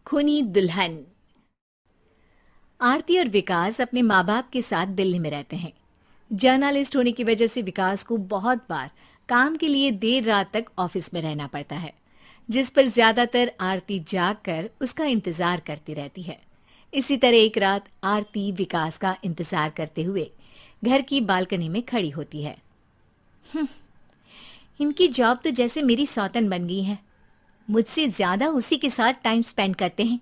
खूनी दुल्हन। आरती और विकास अपने माँ बाप के साथ दिल्ली में रहते हैं। जर्नलिस्ट होने की वजह से विकास को बहुत बार काम के लिए देर रात तक ऑफिस में रहना पड़ता है, जिस पर ज्यादातर आरती जाग कर उसका इंतजार करती रहती है। इसी तरह एक रात आरती विकास का इंतजार करते हुए घर की बालकनी में खड़ी होती है। इनकी जॉब तो जैसे मेरी सौतन बन गई है। मुझसे ज्यादा उसी के साथ टाइम स्पेंड करते हैं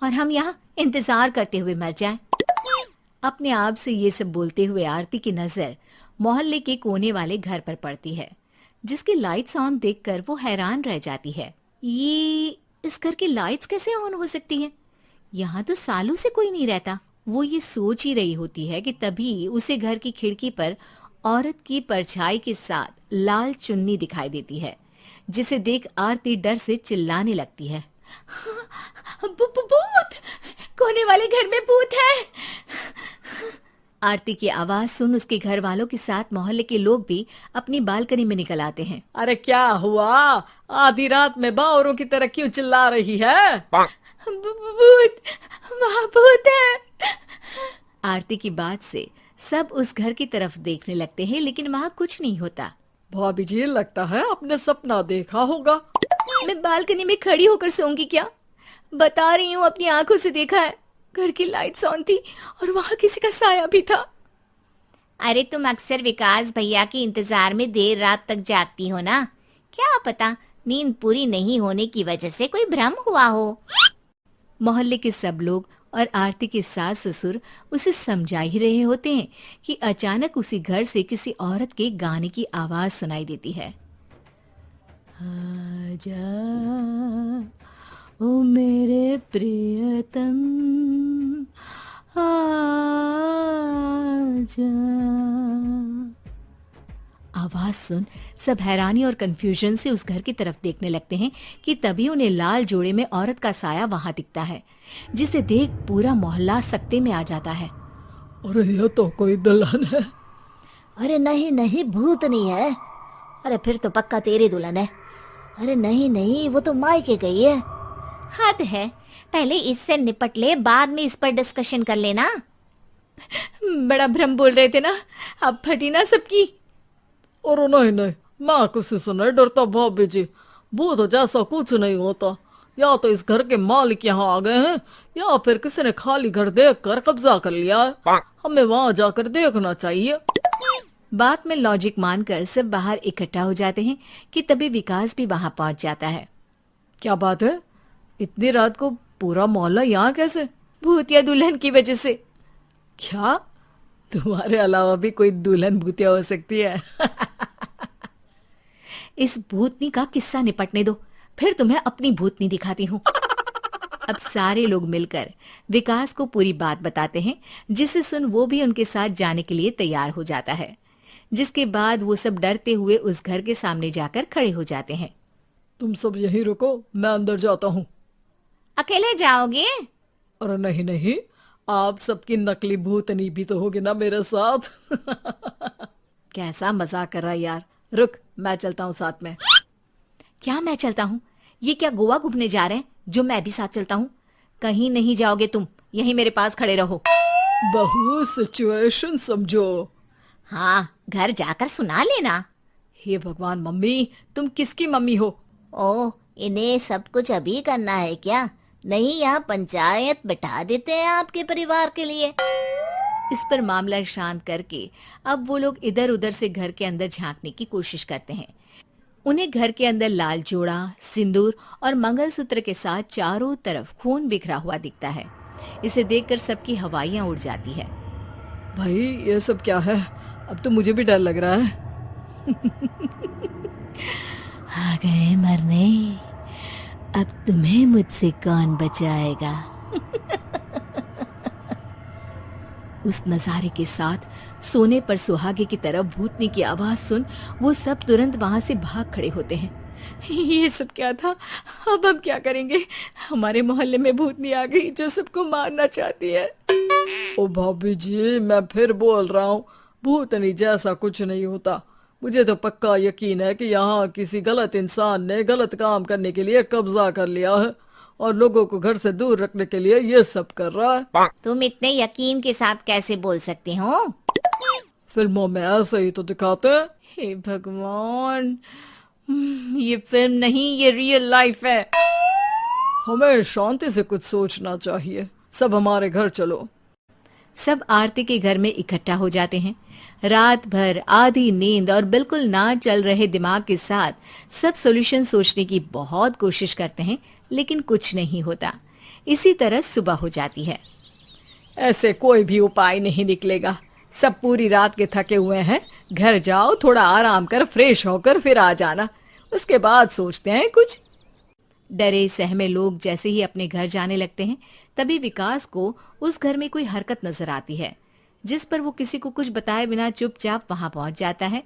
और हम यहाँ इंतजार करते हुए मर जाएं। अपने आप से ये सब बोलते हुए आरती की नजर मोहल्ले के कोने वाले घर पर पड़ती है, जिसकी लाइट्स ऑन देखकर वो हैरान रह जाती है। ये इस घर की लाइट्स कैसे ऑन हो सकती हैं? यहाँ तो सालों से कोई नहीं रहता। वो ये सोच ही रही होती है कि तभी उसे घर की खिड़की पर औरत की परछाई के साथ लाल चुन्नी दिखाई देती है, जिसे देख आरती डर से चिल्लाने लगती है। भूत! कोने वाले घर में भूत है! आरती की आवाज सुन उसके घर वालों के साथ मोहल्ले के लोग भी अपनी बालकनी में निकल आते हैं। अरे क्या हुआ? आधी रात में बावरों की तरह क्यों चिल्ला रही है? भूत! वहाँ भूत है! आरती की बात से सब उस घर की तरफ देखने लगते हैं, लेकिन वहाँ कुछ नहीं होता। भाभी जी, लगता है आपने सपना देखा होगा। मैं बालकनी में खड़ी होकर सोऊंगी क्या? बता रही हूँ, अपनी आंखों से देखा है। घर की लाइट्स ऑन थी और वहाँ किसी का साया भी था। अरे तुम अक्सर विकास भैया के इंतजार में देर रात तक जागती हो ना? क्या पता नींद पूरी नहीं होने की वजह से कोई भ्रम हुआ हो। मोहल्ले के सब लोग और आरती के सास ससुर उसे समझा ही रहे होते हैं कि अचानक उसी घर से किसी औरत के गाने की आवाज सुनाई देती है। आजा ओ मेरे प्रियतम, आजा। आवाज सुन सब हैरानी और कंफ्यूजन से उस घर की तरफ देखने लगते हैं कि तभी उन्हें लाल जोड़े में औरत का साया वहां दिखता है, जिसे देख पूरा मोहल्ला सकते में आ जाता है। अरे ये तो कोई दुल्हन है। अरे नहीं नहीं, भूत नहीं है। अरे फिर तो पक्का तेरी दुल्हन है। अरे नहीं नहीं, वो तो मायके गई है। हद है, पहले इससे निपट ले, बाद में इस पर डिस्कशन कर लेना। बड़ा भ्रम बोल रहे थे ना, अब फटी ना सबकी। और नहीं नहीं, मैं किसी से नहीं डरता भाभी जी। भूत जैसा कुछ नहीं होता। या तो इस घर के मालिक यहाँ आ गए हैं, या फिर किसी ने खाली घर देख कर कब्जा कर लिया है। हमें वहां जाकर देखना चाहिए। बात में लॉजिक मानकर सब बाहर इकट्ठा हो जाते हैं कि तभी विकास भी वहां पहुंच जाता है। क्या बात है? इतनी रात को पूरा मोहल्ला यहाँ कैसे? भूतिया दुल्हन की वजह से। क्या तुम्हारे अलावा भी कोई दुल्हन भूतिया हो सकती है? इस भूतनी का किस्सा निपटने दो, फिर तुम्हें अपनी भूतनी दिखाती हूँ। अब सारे लोग मिलकर विकास को पूरी बात बताते हैं, जिसे सुन वो भी उनके साथ जाने के लिए तैयार हो जाता है। जिसके बाद वो सब डरते हुए उस घर के सामने जाकर खड़े हो जाते हैं। तुम सब यहीं रुको, मैं अंदर जाता हूँ। अकेले जाओगे? अरे नहीं नहीं, आप सबकी नकली भूतनी भी तो होगी ना मेरे साथ। कैसा मजाक कर रहा है यार। रुक, मैं चलता हूँ साथ में। क्या मैं चलता हूँ? ये क्या गोवा घूमने जा रहे हैं जो मैं भी साथ चलता हूँ? कहीं नहीं जाओगे तुम, यहीं मेरे पास खड़े रहो। बहू, सिचुएशन समझो। हाँ, घर जाकर सुना लेना। हे भगवान, मम्मी तुम किसकी मम्मी हो? ओ, इन्हें सब कुछ अभी करना है क्या? नहीं, यहाँ पंचायत बिठा देते हैं आपके परिवार के लिए। इस पर मामला शांत करके अब वो लोग इधर उधर से घर के अंदर झांकने की कोशिश करते हैं। उन्हें घर के अंदर लाल जोड़ा, सिंदूर और मंगलसूत्र के साथ चारों तरफ खून बिखरा हुआ दिखता है। इसे देखकर सबकी हवाइयां उड़ जाती है। भाई ये सब क्या है? अब तो मुझे भी डर लग रहा है। आ गए मरने, अब तुम्हें मुझसे कौन बचाएगा? उस नजारे के साथ सोने पर सुहागे की तरफ भूतनी की आवाज सुन वो सब तुरंत वहां से भाग खड़े होते हैं। ये सब क्या था? अब हम क्या करेंगे? हमारे मोहल्ले में भूतनी आ गई जो सबको मारना चाहती है। ओ भाभी जी, मैं फिर बोल रहा हूँ, भूतनी जैसा कुछ नहीं होता। मुझे तो पक्का यकीन है कि यहाँ किसी गलत इंसान ने गलत काम करने के लिए कब्जा कर लिया है और लोगों को घर से दूर रखने के लिए ये सब कर रहा है। तुम इतने यकीन के साथ कैसे बोल सकते हो? फिल्मों में ऐसे ही तो दिखाते हैं। हे भगवान, ये फिल्म नहीं, ये रियल लाइफ है। हमें शांति से कुछ सोचना चाहिए। सब हमारे घर चलो। सब आरती के घर में इकट्ठा हो जाते हैं। रात भर आधी नींद और बिल्कुल ना चल रहे दिमाग के साथ सब सॉल्यूशन सोचने की बहुत कोशिश करते हैं, लेकिन कुछ नहीं होता। इसी तरह सुबह हो जाती है। ऐसे कोई भी उपाय नहीं निकलेगा। सब पूरी रात के थके हुए हैं। घर जाओ, थोड़ा आराम कर, फ्रेश होकर फिर आ जाना। उसके बाद सोचते हैं कुछ। डरे सहमे लोग जैसे ही अपने घर जाने लगते हैं, तभी विकास को उस घर में कोई हरकत नजर आती है, जिस पर वो किसी को कुछ बताए बिना चुपचाप वहां पहुंच जाता है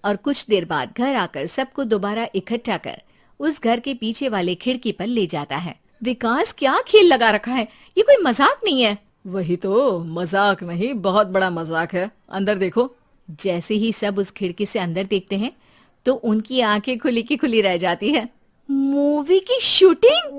और कुछ देर बाद घर आकर सबको दोबारा इकट्ठा कर उस घर के पीछे वाले खिड़की पर ले जाता है। विकास, क्या खेल लगा रखा है? ये कोई मजाक नहीं है। वही तो, मजाक नहीं, बहुत बड़ा मजाक है। अंदर देखो। जैसे ही सब उस खिड़की से अंदर देखते हैं तो उनकी आंखें खुली की खुली रह जाती है। मूवी की शूटिंग?